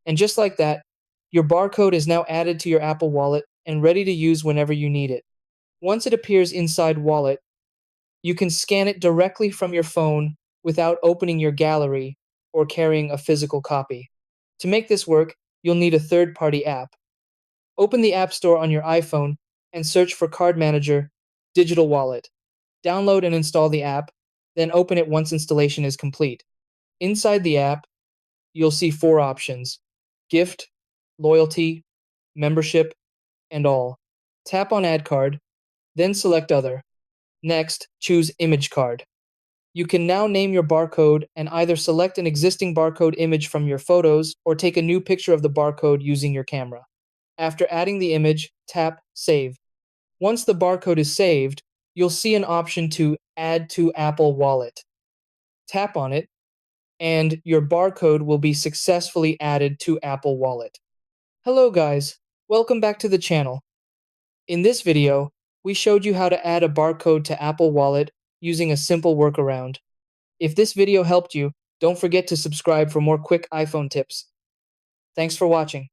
And just like that, your barcode is now added to your Apple Wallet and ready to use whenever you need it. Once it appears inside Wallet, you can scan it directly from your phone without opening your gallery or carrying a physical copy. To make this work, you'll need a third-party app. Open the App Store on your iPhone and search for Card Manager Digital Wallet. Download and install the app, then open it once installation is complete. Inside the app, you'll see four options: gift, loyalty, membership, and all. Tap on Add Card, then select Other. Next, choose Image Card. You can now name your barcode and either select an existing barcode image from your photos or take a new picture of the barcode using your camera. After adding the image, tap Save. Once the barcode is saved, you'll see an option to Add to Apple Wallet. Tap on it, and your barcode will be successfully added to Apple Wallet. Hello guys, welcome back to the channel. In this video, we showed you how to add a barcode to Apple Wallet using a simple workaround. If this video helped you, don't forget to subscribe for more quick iPhone tips. Thanks for watching.